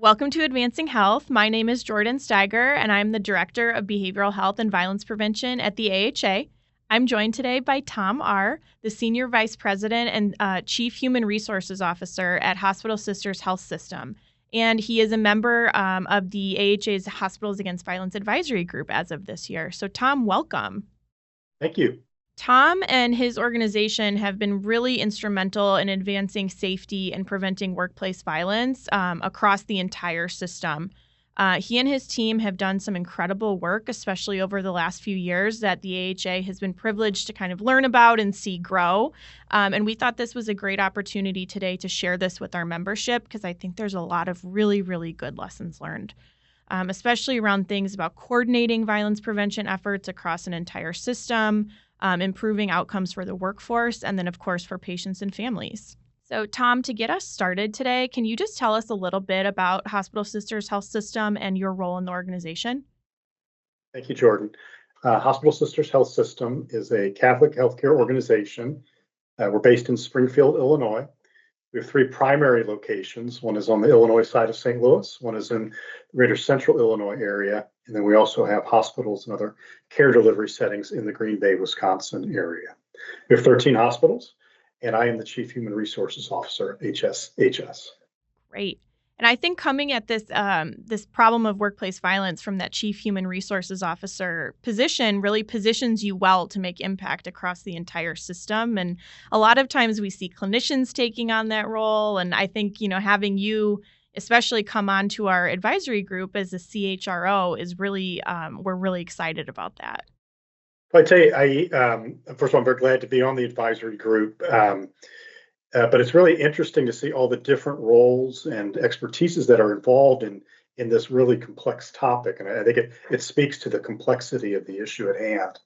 Welcome to Advancing Health. My name is Jordan Steiger, and I'm the Director of Behavioral Health and Violence Prevention at the AHA. I'm joined today by Tom R., the Senior Vice President and Chief Human Resources Officer at Hospital Sisters Health System. And he is a member of the AHA's Hospitals Against Violence Advisory Group as of this year. So, Tom, welcome. Thank you. Tom and his organization have been really instrumental in advancing safety and preventing workplace violence across the entire system. He and his team have done some incredible work, especially over the last few years, that the AHA has been privileged to kind of learn about and see grow. And we thought this was a great opportunity today to share this with our membership because I think there's a lot of really, really good lessons learned. Especially around things about coordinating violence prevention efforts across an entire system, improving outcomes for the workforce, and then, of course, for patients and families. So, Tom, to get us started today, can you just tell us a little bit about Hospital Sisters Health System and your role in the organization? Thank you, Jordan. Hospital Sisters Health System is a Catholic healthcare organization. We're based in Springfield, Illinois. We have three primary locations. One is on the Illinois side of St. Louis, one is in the greater central Illinois area, and then we also have hospitals and other care delivery settings in the Green Bay, Wisconsin area. We have 13 hospitals, and I am the Chief Human Resources Officer at HSHS. Great. And I think coming at this problem of workplace violence from that Chief Human Resources Officer position really positions you well to make impact across the entire system. And a lot of times we see clinicians taking on that role. And I think, having you especially come on to our advisory group as a CHRO is really, we're really excited about that. I tell you, first of all, I'm very glad to be on the advisory group. But it's really interesting to see all the different roles and expertises that are involved in this really complex topic. And I think it speaks to the complexity of the issue at hand.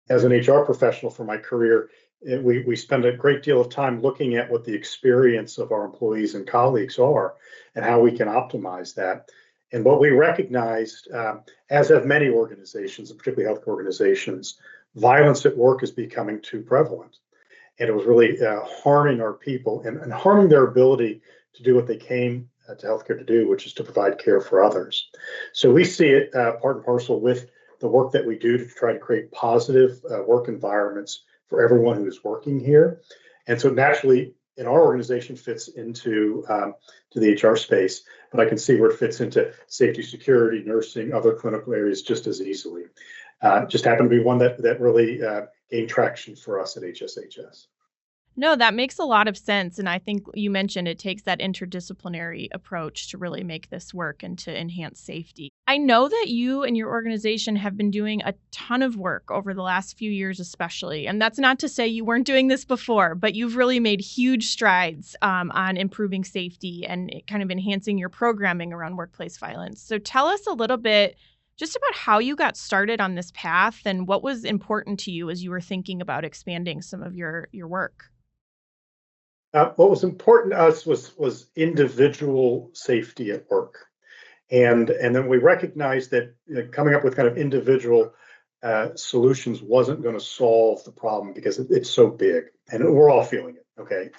As an HR professional for my career, we spend a great deal of time looking at what the experience of our employees and colleagues are and how we can optimize that. And what we recognized, as have many organizations, and particularly healthcare organizations, violence at work is becoming too prevalent. And it was really harming our people and harming their ability to do what they came to healthcare to do, which is to provide care for others. So we see it part and parcel with the work that we do to try to create positive work environments for everyone who is working here. And so naturally, in our organization fits into to the HR space, but I can see where it fits into safety, security, nursing, other clinical areas just as easily. Just happened to be one that really gained traction for us at HSHS. No, that makes a lot of sense. And I think you mentioned it takes that interdisciplinary approach to really make this work and to enhance safety. I know that you and your organization have been doing a ton of work over the last few years, especially. And that's not to say you weren't doing this before, but you've really made huge strides on improving safety and kind of enhancing your programming around workplace violence. So tell us a little bit just about how you got started on this path and what was important to you as you were thinking about expanding some of your work. What was important to us was individual safety at work. And then we recognized that coming up with kind of individual solutions wasn't going to solve the problem because it's so big and we're all feeling it. Okay.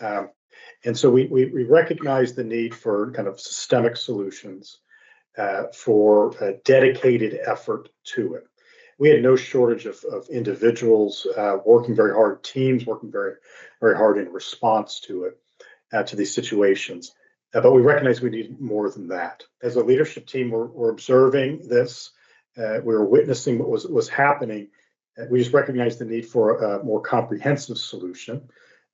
And so we recognized the need for kind of systemic solutions for a dedicated effort to it. We had no shortage of individuals working very hard, teams working very, very hard in response to it, to these situations. But we recognize we need more than that. As a leadership team, we're observing this. We were witnessing what was happening. We just recognized the need for a more comprehensive solution,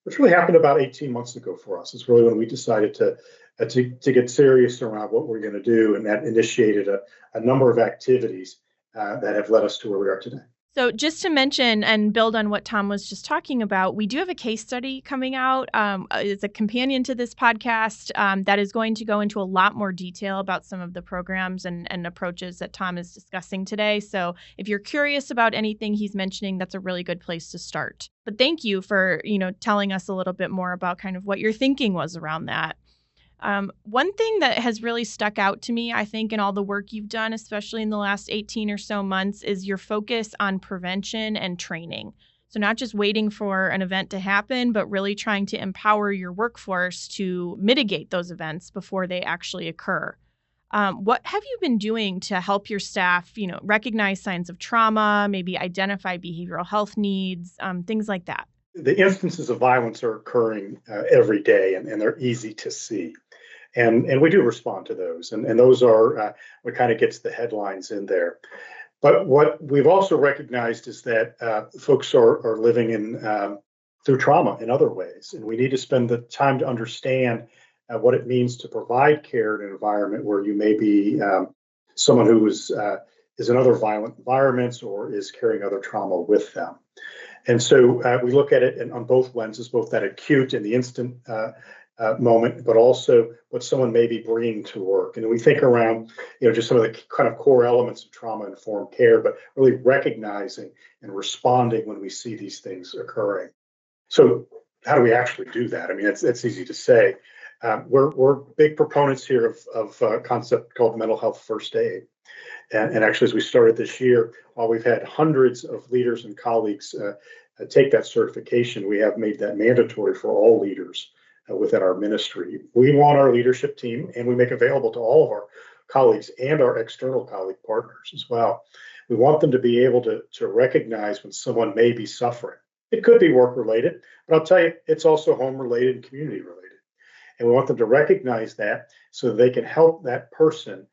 which really happened about 18 months ago for us. It's really when we decided to get serious around what we're going to do, and that initiated a number of activities that have led us to where we are today. So just to mention and build on what Tom was just talking about, we do have a case study coming out. It's a companion to this podcast that is going to go into a lot more detail about some of the programs and approaches that Tom is discussing today. So if you're curious about anything he's mentioning, that's a really good place to start. But thank you for, telling us a little bit more about kind of what your thinking was around that. One thing that has really stuck out to me, I think, in all the work you've done, especially in the last 18 or so months, is your focus on prevention and training. So not just waiting for an event to happen, but really trying to empower your workforce to mitigate those events before they actually occur. What have you been doing to help your staff, recognize signs of trauma, maybe identify behavioral health needs, things like that? The instances of violence are occurring every day, and they're easy to see. And we do respond to those. And those are what kind of gets the headlines in there. But what we've also recognized is that folks are living in through trauma in other ways, and we need to spend the time to understand what it means to provide care in an environment where you may be someone who is in other violent environments or is carrying other trauma with them. And so we look at it on both lenses, both that acute and the instant moment, but also what someone may be bringing to work. And we think around, just some of the kind of core elements of trauma-informed care, but really recognizing and responding when we see these things occurring. So how do we actually do that? I mean, it's easy to say. We're big proponents here of a concept called mental health first aid. And actually, as we started this year, while we've had hundreds of leaders and colleagues take that certification, we have made that mandatory for all leaders within our ministry. We want our leadership team, and we make available to all of our colleagues and our external colleague partners as well. We want them to be able to recognize when someone may be suffering. It could be work related, but I'll tell you, it's also home related and community related. And we want them to recognize that so that they can help that person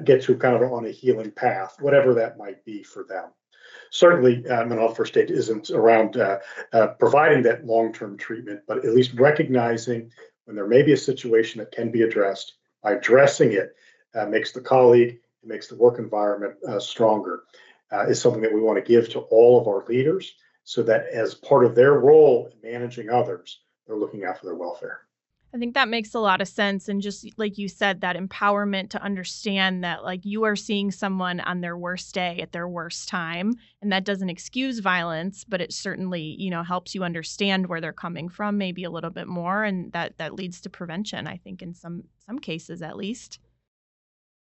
get to kind of on a healing path, whatever that might be for them. Certainly, mental health first aid isn't around providing that long-term treatment, but at least recognizing when there may be a situation that can be addressed. By addressing it, makes the colleague, it makes the work environment stronger, is something that we want to give to all of our leaders so that as part of their role in managing others, they're looking out for their welfare. I think that makes a lot of sense. And just like you said, that empowerment to understand that like you are seeing someone on their worst day at their worst time. And that doesn't excuse violence, but it certainly, helps you understand where they're coming from maybe a little bit more. And that leads to prevention, I think, in some cases at least.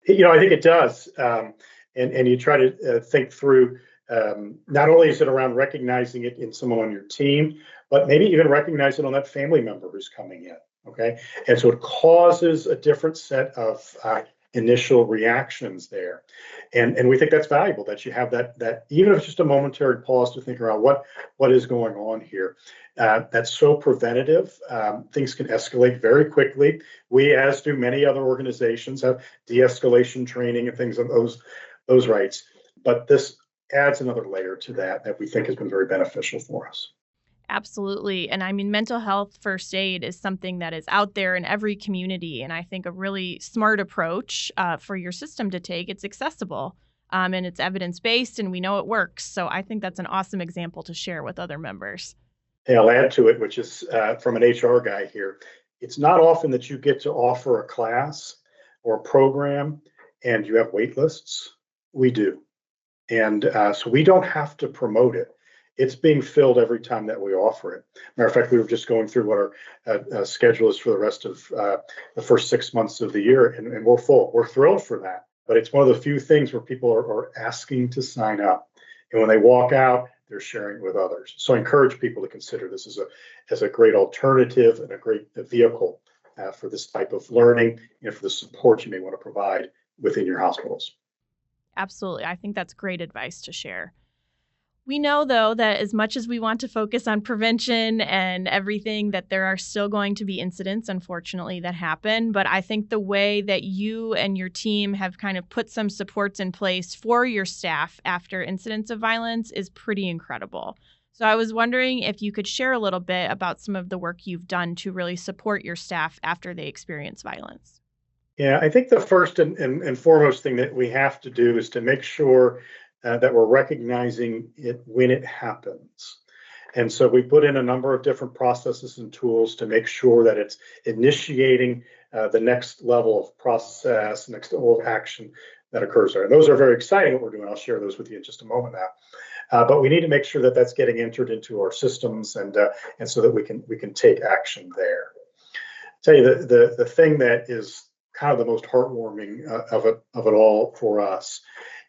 I think it does. And you try to think through not only is it around recognizing it in someone on your team, but maybe even recognize it on that family member who's coming in. Okay. And so it causes a different set of initial reactions there. And we think that's valuable that you have that even if it's just a momentary pause to think around what is going on here. That's so preventative. Things can escalate very quickly. We, as do many other organizations, have de-escalation training and things of those rights. But this adds another layer to that we think has been very beneficial for us. Absolutely. And I mean, mental health first aid is something that is out there in every community. And I think a really smart approach for your system to take. It's accessible and it's evidence based, and we know it works. So I think that's an awesome example to share with other members. Hey, I'll add to it, which is from an HR guy here. It's not often that you get to offer a class or a program and you have wait lists. We do. And so we don't have to promote it. It's being filled every time that we offer it. Matter of fact, we were just going through what our schedule is for the rest of the first 6 months of the year, and we're full. We're thrilled for that. But it's one of the few things where people are asking to sign up. And when they walk out, they're sharing it with others. So I encourage people to consider this as a great alternative and a great vehicle for this type of learning and for the support you may want to provide within your hospitals. Absolutely. I think that's great advice to share. We know, though, that as much as we want to focus on prevention and everything, that there are still going to be incidents, unfortunately, that happen. But I think the way that you and your team have kind of put some supports in place for your staff after incidents of violence is pretty incredible. So I was wondering if you could share a little bit about some of the work you've done to really support your staff after they experience violence. Yeah, I think the first and foremost thing that we have to do is to make sure that we're recognizing it when it happens. And so we put in a number of different processes and tools to make sure that it's initiating the next level of process, next level of action that occurs there. And those are very exciting what we're doing. I'll share those with you in just a moment now. But we need to make sure that that's getting entered into our systems and so that we can take action there. I'll tell you the thing that is kind of the most heartwarming of it all for us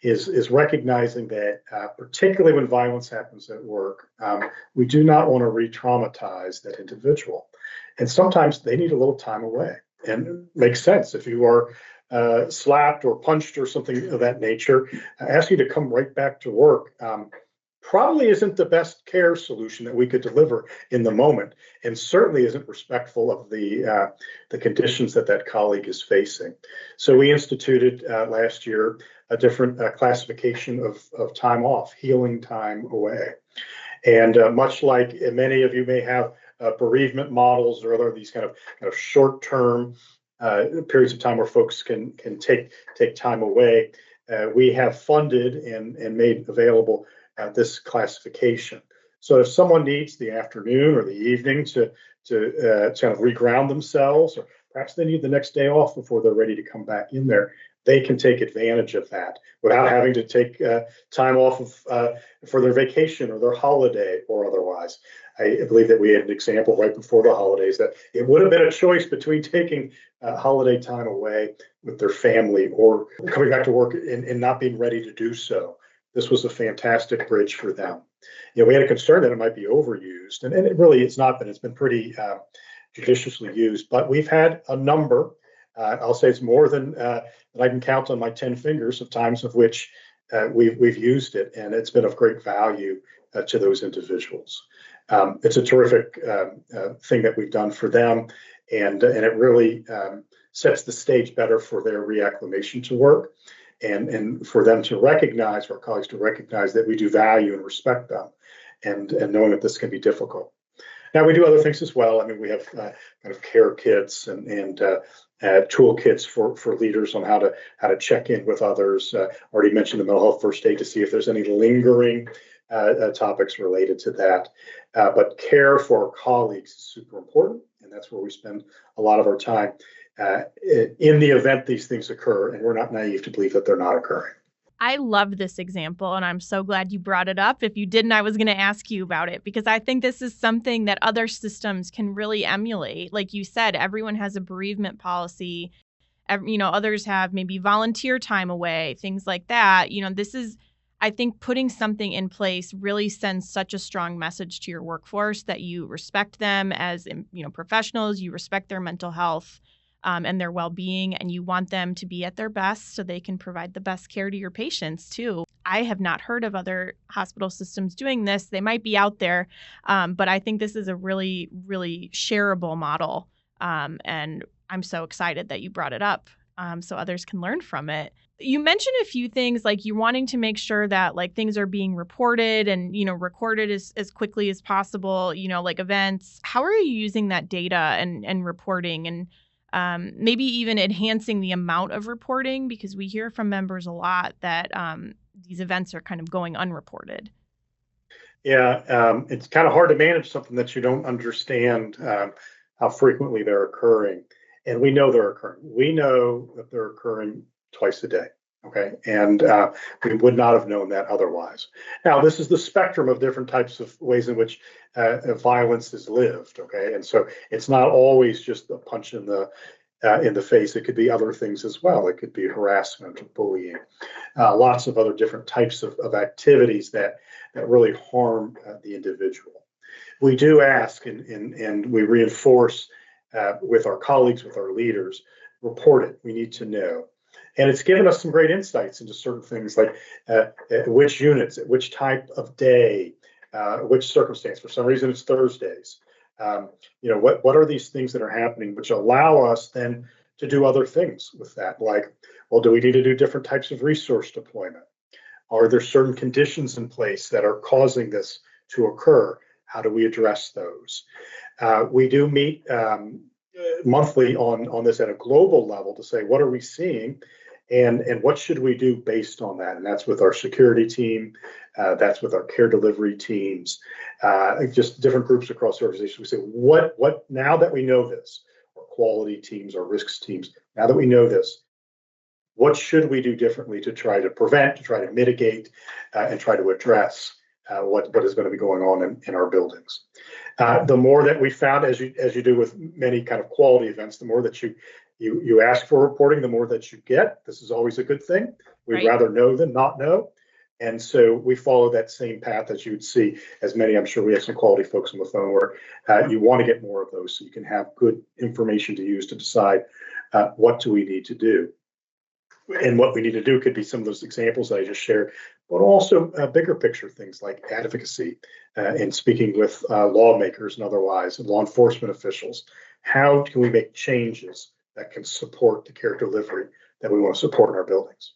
is recognizing that particularly when violence happens at work, we do not want to re-traumatize that individual. And sometimes they need a little time away. And it makes sense if you are slapped or punched or something of that nature, ask you to come right back to work, probably isn't the best care solution that we could deliver in the moment, and certainly isn't respectful of the conditions that that colleague is facing. So we instituted last year a different classification of time off, healing time away. And much like many of you may have bereavement models or other these kind of short-term periods of time where folks can take time away, we have funded and made available this classification. So if someone needs the afternoon or the evening to kind of reground themselves, or perhaps they need the next day off before they're ready to come back in there, they can take advantage of that without having to take time off for their vacation or their holiday or otherwise. I believe that we had an example right before the holidays that it would have been a choice between taking holiday time away with their family or coming back to work and not being ready to do so. This was a fantastic bridge for them. We had a concern that it might be overused, and it really it's not been. It's been pretty judiciously used, but we've had a number. I'll say it's more than I can count on my 10 fingers of times of which we've used it, and it's been of great value to those individuals. It's a terrific thing that we've done for them, and it really sets the stage better for their reacclimation to work, and for them to recognize, for our colleagues to recognize that we do value and respect them, and knowing that this can be difficult. Now we do other things as well. I mean, we have kind of care kits and toolkits for leaders on how to check in with others. Already mentioned the mental health first aid to see if there's any lingering topics related to that. But care for our colleagues is super important, and that's where we spend a lot of our time in the event these things occur, and we're not naive to believe that they're not occurring. I love this example, and I'm so glad you brought it up. If you didn't, I was going to ask you about it because I think this is something that other systems can really emulate. Like you said, everyone has a bereavement policy. Others have maybe volunteer time away, things like that. This is, I think, putting something in place really sends such a strong message to your workforce that you respect them as, professionals, you respect their mental health. And their well-being, and you want them to be at their best so they can provide the best care to your patients too. I have not heard of other hospital systems doing this. They might be out there, but I think this is a really, really shareable model. And I'm so excited that you brought it up so others can learn from it. You mentioned a few things like you wanting to make sure that like things are being reported and, recorded as quickly as possible, like events. How are you using that data and reporting and maybe even enhancing the amount of reporting, because we hear from members a lot that these events are kind of going unreported? Yeah, it's kind of hard to manage something that you don't understand how frequently they're occurring. And we know they're occurring. We know that they're occurring twice a day. Okay. And we would not have known that otherwise. Now, this is the spectrum of different types of ways in which violence is lived. Okay. And so it's not always just a punch in the face. It could be other things as well. It could be harassment or bullying, lots of other different types of activities that really harm the individual. We do ask and we reinforce with our colleagues, with our leaders, report it. We need to know. And it's given us some great insights into certain things like which units, at which type of day, which circumstance. For some reason, it's Thursdays. What are these things that are happening which allow us then to do other things with that? Like, well, do we need to do different types of resource deployment? Are there certain conditions in place that are causing this to occur? How do we address those? We do meet monthly on this at a global level to say, what are we seeing? And what should we do based on that? And that's with our security team, that's with our care delivery teams, just different groups across the organization. We say, what now that we know this, our quality teams, our risks teams, now that we know this, what should we do differently to try to prevent, to try to mitigate, and try to address what is going to be going on in our buildings? The more that we found, as you do with many kind of quality events, the more that you ask for reporting, the more that you get. This is always a good thing. We'd rather know than not know. And so we follow that same path as you would see, as many, I'm sure we have some quality folks on the phone where you want to get more of those so you can have good information to use to decide what do we need to do. And what we need to do could be some of those examples that I just shared, but also bigger picture things like advocacy and speaking with lawmakers and otherwise, and law enforcement officials. How can we make changes that can support the care delivery that we want to support in our buildings?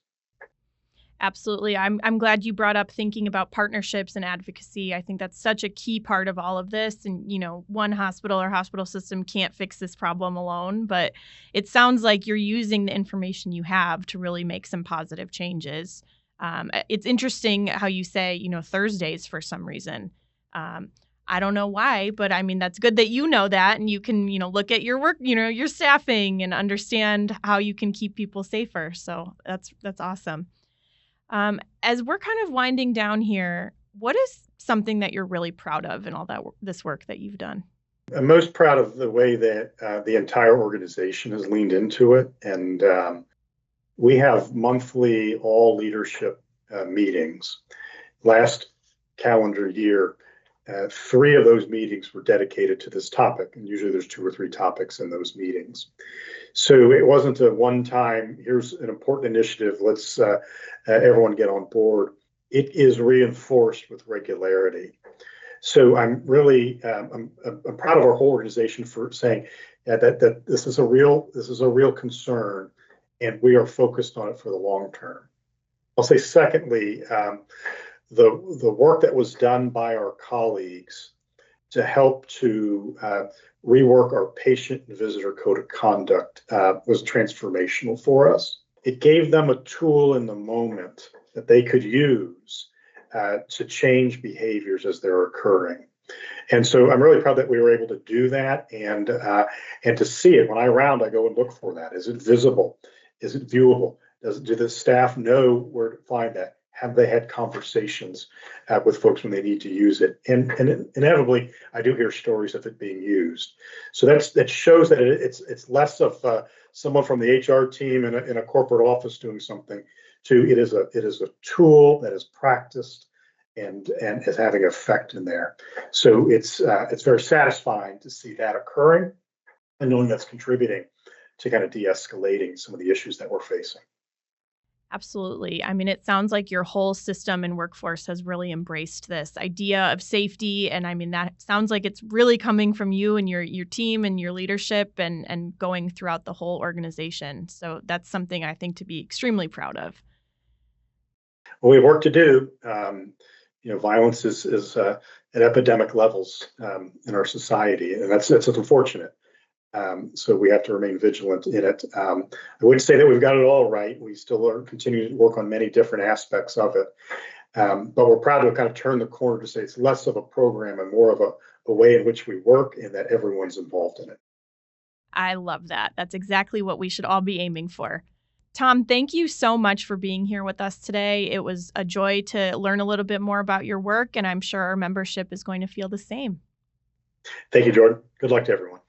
Absolutely. I'm glad you brought up thinking about partnerships and advocacy. I think that's such a key part of all of this. And, one hospital or hospital system can't fix this problem alone, but it sounds like you're using the information you have to really make some positive changes. It's interesting how you say, Thursdays for some reason. I don't know why, but I mean, that's good that you know that and you can, look at your work, your staffing and understand how you can keep people safer. So that's awesome. As we're kind of winding down here, what is something that you're really proud of in all this work that you've done? I'm most proud of the way that the entire organization has leaned into it. And we have monthly all leadership meetings. Last calendar year, 3 of those meetings were dedicated to this topic. And usually there's 2 or 3 topics in those meetings. So it wasn't a one-time, here's an important initiative, let's everyone get on board. It is reinforced with regularity. So I'm really I'm proud of our whole organization for saying that this is a real concern, and we are focused on it for the long term. I'll say secondly, the work that was done by our colleagues to help to rework our patient and visitor code of conduct was transformational for us. It gave them a tool in the moment that they could use to change behaviors as they're occurring. And so I'm really proud that we were able to do that and to see it. When I round, I go and look for that. Is it visible? Is it viewable? Do the staff know where to find that? Have they had conversations with folks when they need to use it? And inevitably, I do hear stories of it being used. So that shows that it's less of someone from the HR team in a corporate office doing something. To it is a tool that is practiced and is having effect in there. So it's very satisfying to see that occurring and knowing that's contributing to kind of de-escalating some of the issues that we're facing. Absolutely. I mean, it sounds like your whole system and workforce has really embraced this idea of safety. And I mean, that sounds like it's really coming from you and your team and your leadership and going throughout the whole organization. So that's something I think to be extremely proud of. Well, we have work to do. Violence is at epidemic levels in our society, and that's unfortunate. So we have to remain vigilant in it. I wouldn't say that we've got it all right. We still are continuing to work on many different aspects of it. But we're proud to kind of turn the corner to say it's less of a program and more of a way in which we work and that everyone's involved in it. I love that. That's exactly what we should all be aiming for. Tom, thank you so much for being here with us today. It was a joy to learn a little bit more about your work, and I'm sure our membership is going to feel the same. Thank you, Jordan. Good luck to everyone.